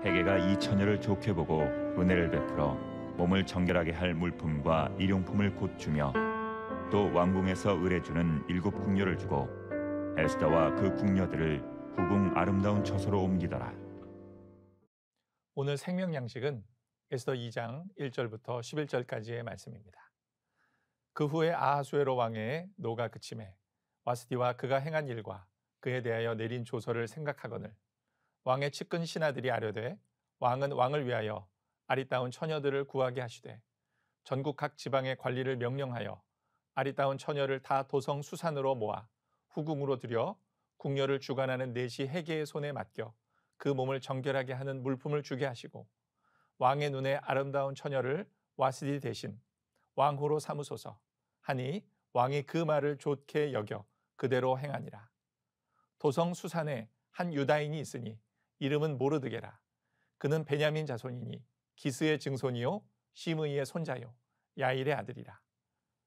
헤게가 이 처녀를 좋게 보고 은혜를 베풀어 몸을 정결하게 할 물품과 일용품을 곧 주며 또 왕궁에서 의뢰주는 7궁녀를 주고 에스더와 그 궁녀들을 후궁 아름다운 처소로 옮기더라. 오늘 생명 양식은 에스더 2장 1절부터 11절까지의 말씀입니다. 그 후에 아하수에로 왕의 노가 그침에 와스디와 그가 행한 일과 그에 대하여 내린 조서를 생각하거늘 왕의 측근 신하들이 아뢰되 왕은 왕을 위하여 아리따운 처녀들을 구하게 하시되 전국 각 지방의 관리를 명령하여 아리따운 처녀를 다 도성 수산으로 모아 후궁으로 들여 궁녀를 주관하는 내시 헤게의 손에 맡겨 그 몸을 정결하게 하는 물품을 주게 하시고 왕의 눈에 아름다운 처녀를 와스디 대신 왕후로 삼으소서 하니 왕이 그 말을 좋게 여겨 그대로 행하니라. 도성 수산에 한 유다인이 있으니 이름은 모르드게라. 그는 베냐민 자손이니 기스의 증손이요 시므이의 손자요 야일의 아들이라.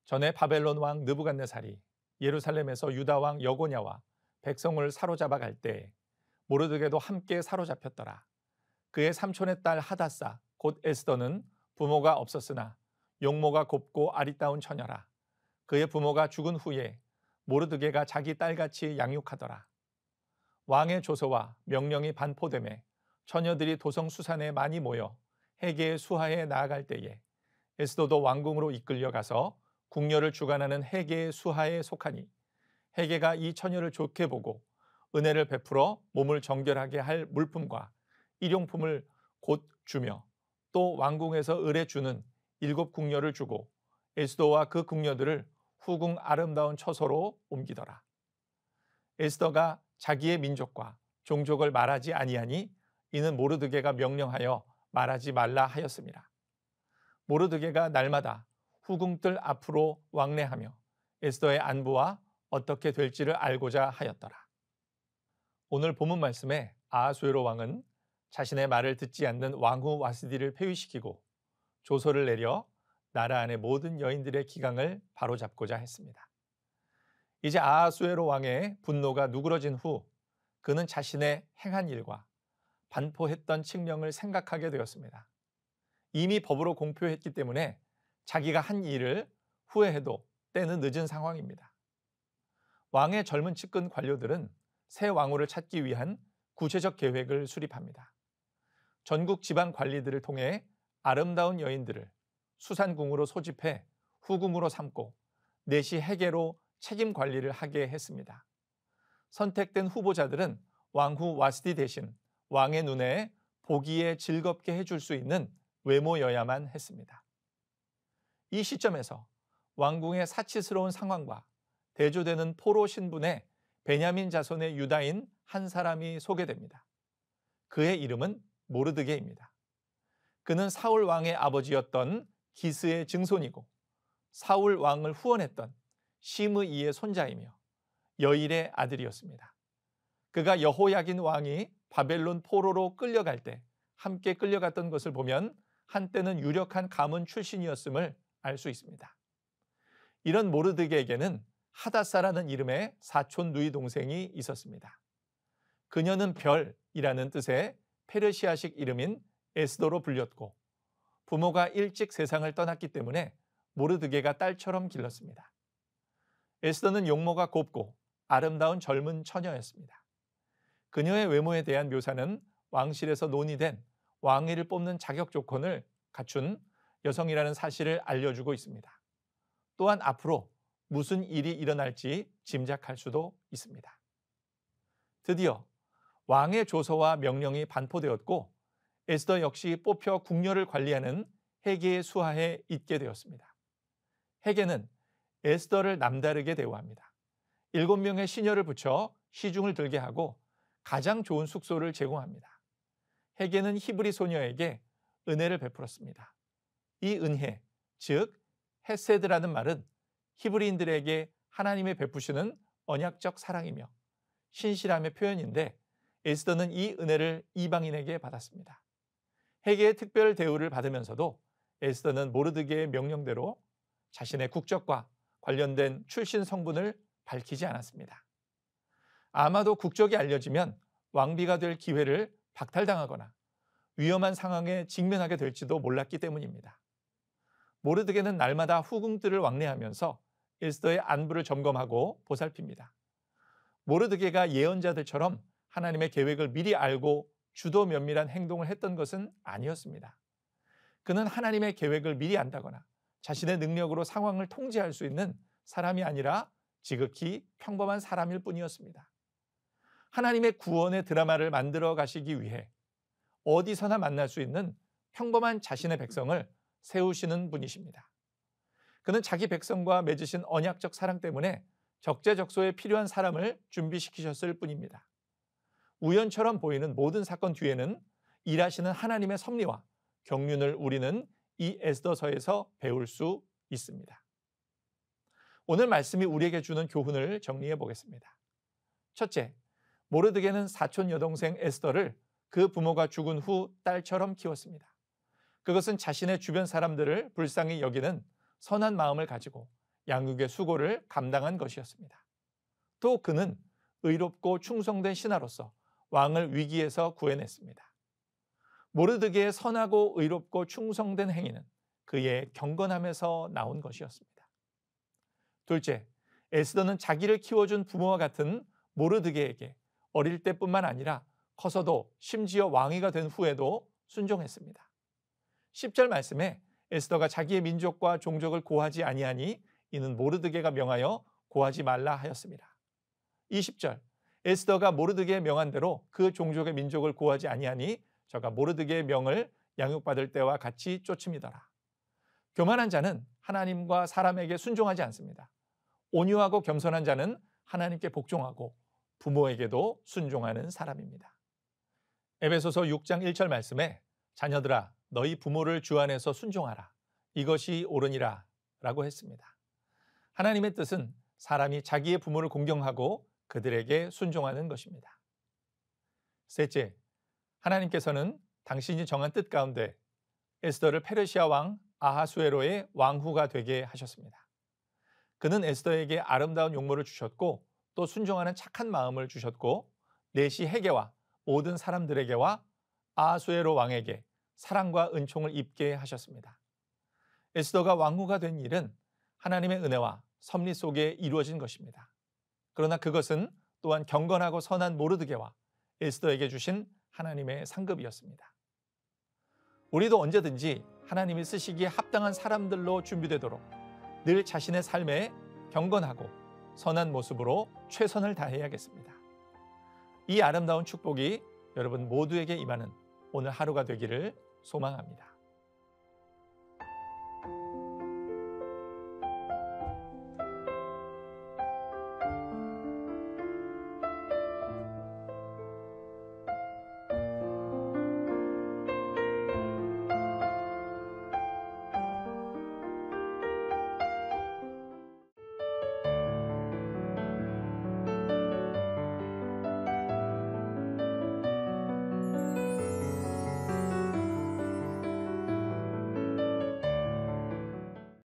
전에 바벨론 왕 느부갓네살이 예루살렘에서 유다 왕 여고냐와 백성을 사로잡아 갈 때에 모르드게도 함께 사로잡혔더라. 그의 삼촌의 딸 하다사 곧 에스더는 부모가 없었으나 용모가 곱고 아리따운 처녀라. 그의 부모가 죽은 후에 모르드게가 자기 딸같이 양육하더라. 왕의 조서와 명령이 반포되매 처녀들이 도성 수산에 많이 모여 헤게의 수하에 나아갈 때에 에스더도 왕궁으로 이끌려가서 궁녀를 주관하는 헤게의 수하에 속하니 헤게가 이 처녀를 좋게 보고 은혜를 베풀어 몸을 정결하게 할 물품과 일용품을 곧 주며 또 왕궁에서 의뢰 주는 7궁녀를 주고 에스더와 그 궁녀들을 후궁 아름다운 처소로 옮기더라. 에스더가 자기의 민족과 종족을 말하지 아니하니 이는 모르드게가 명령하여 말하지 말라 하였습니다. 모르드게가 날마다 후궁들 앞으로 왕래하며 에스더의 안부와 어떻게 될지를 알고자 하였더라. 오늘 본문 말씀에 아하수에로 왕은 자신의 말을 듣지 않는 왕후 와스디를 폐위시키고 조서를 내려 나라 안의 모든 여인들의 기강을 바로잡고자 했습니다. 이제 아하수에로 왕의 분노가 누그러진 후 그는 자신의 행한 일과 반포했던 칙령을 생각하게 되었습니다. 이미 법으로 공표했기 때문에 자기가 한 일을 후회해도 때는 늦은 상황입니다. 왕의 젊은 측근 관료들은 새 왕후를 찾기 위한 구체적 계획을 수립합니다. 전국 지방 관리들을 통해 아름다운 여인들을 수산궁으로 소집해 후궁으로 삼고 내시 헤게로 책임 관리를 하게 했습니다. 선택된 후보자들은 왕후 와스디 대신 왕의 눈에 보기에 즐겁게 해줄 수 있는 외모여야만 했습니다. 이 시점에서 왕궁의 사치스러운 상황과 대조되는 포로 신분의 베냐민 자손의 유다인 한 사람이 소개됩니다. 그의 이름은 모르드게입니다. 그는 사울 왕의 아버지였던 기스의 증손이고 사울 왕을 후원했던 시므이의 손자이며 여일의 아들이었습니다. 그가 여호야긴 왕이 바벨론 포로로 끌려갈 때 함께 끌려갔던 것을 보면 한때는 유력한 가문 출신이었음을 알 수 있습니다. 이런 모르드게에게는 하다사라는 이름의 사촌 누이 동생이 있었습니다. 그녀는 별이라는 뜻의 페르시아식 이름인 에스더로 불렸고 부모가 일찍 세상을 떠났기 때문에 모르드게가 딸처럼 길렀습니다. 에스더는 용모가 곱고 아름다운 젊은 처녀였습니다. 그녀의 외모에 대한 묘사는 왕실에서 논의된 왕위를 뽑는 자격 조건을 갖춘 여성이라는 사실을 알려주고 있습니다. 또한 앞으로 무슨 일이 일어날지 짐작할 수도 있습니다. 드디어 왕의 조서와 명령이 반포되었고 에스더 역시 뽑혀 궁녀를 관리하는 헤게의 수하에 있게 되었습니다. 헤게는 에스더를 남다르게 대우합니다. 7명의 시녀를 붙여 시중을 들게 하고 가장 좋은 숙소를 제공합니다. 헤게는 히브리 소녀에게 은혜를 베풀었습니다. 이 은혜, 즉 헤세드라는 말은 히브리인들에게 하나님의 베푸시는 언약적 사랑이며 신실함의 표현인데 에스더는 이 은혜를 이방인에게 받았습니다. 헤게의 특별 대우를 받으면서도 에스더는 모르드게의 명령대로 자신의 국적과 관련된 출신 성분을 밝히지 않았습니다. 아마도 국적이 알려지면 왕비가 될 기회를 박탈당하거나 위험한 상황에 직면하게 될지도 몰랐기 때문입니다. 모르드게는 날마다 후궁들을 왕래하면서 에스더의 안부를 점검하고 보살핍니다. 모르드게가 예언자들처럼 하나님의 계획을 미리 알고 주도 면밀한 행동을 했던 것은 아니었습니다. 그는 하나님의 계획을 미리 안다거나 자신의 능력으로 상황을 통제할 수 있는 사람이 아니라 지극히 평범한 사람일 뿐이었습니다. 하나님의 구원의 드라마를 만들어 가시기 위해 어디서나 만날 수 있는 평범한 자신의 백성을 세우시는 분이십니다. 그는 자기 백성과 맺으신 언약적 사랑 때문에 적재적소에 필요한 사람을 준비시키셨을 뿐입니다. 우연처럼 보이는 모든 사건 뒤에는 일하시는 하나님의 섭리와 경륜을 우리는 이 에스더서에서 배울 수 있습니다. 오늘 말씀이 우리에게 주는 교훈을 정리해 보겠습니다. 첫째, 모르드게는 사촌 여동생 에스더를 그 부모가 죽은 후 딸처럼 키웠습니다. 그것은 자신의 주변 사람들을 불쌍히 여기는 선한 마음을 가지고 양육의 수고를 감당한 것이었습니다. 또 그는 의롭고 충성된 신하로서 왕을 위기에서 구해냈습니다. 모르드게의 선하고 의롭고 충성된 행위는 그의 경건함에서 나온 것이었습니다. 둘째, 에스더는 자기를 키워준 부모와 같은 모르드게에게 어릴 때뿐만 아니라 커서도 심지어 왕위가 된 후에도 순종했습니다. 10절 말씀에 에스더가 자기의 민족과 종족을 고하지 아니하니 이는 모르드게가 명하여 고하지 말라 하였습니다. 20절, 에스더가 모르드게의 명한 대로 그 종족의 민족을 고하지 아니하니 저가 모르드게의 명을 양육받을 때와 같이 쫓음이더라. 교만한 자는 하나님과 사람에게 순종하지 않습니다. 온유하고 겸손한 자는 하나님께 복종하고 부모에게도 순종하는 사람입니다. 에베소서 6장 1절 말씀에 자녀들아 너희 부모를 주 안에서 순종하라. 이것이 옳으니라 라고 했습니다. 하나님의 뜻은 사람이 자기의 부모를 공경하고 그들에게 순종하는 것입니다. 셋째, 하나님께서는 당신이 정한 뜻 가운데 에스더를 페르시아 왕 아하수에로의 왕후가 되게 하셨습니다. 그는 에스더에게 아름다운 용모를 주셨고 또 순종하는 착한 마음을 주셨고 내시 헤게와 모든 사람들에게와 아하수에로 왕에게 사랑과 은총을 입게 하셨습니다. 에스더가 왕후가 된 일은 하나님의 은혜와 섭리 속에 이루어진 것입니다. 그러나 그것은 또한 경건하고 선한 모르드게와 에스더에게 주신 하나님의 상급이었습니다. 우리도 언제든지 하나님이 쓰시기에 합당한 사람들로 준비되도록 늘 자신의 삶에 경건하고 선한 모습으로 최선을 다해야겠습니다. 이 아름다운 축복이 여러분 모두에게 임하는 오늘 하루가 되기를 소망합니다.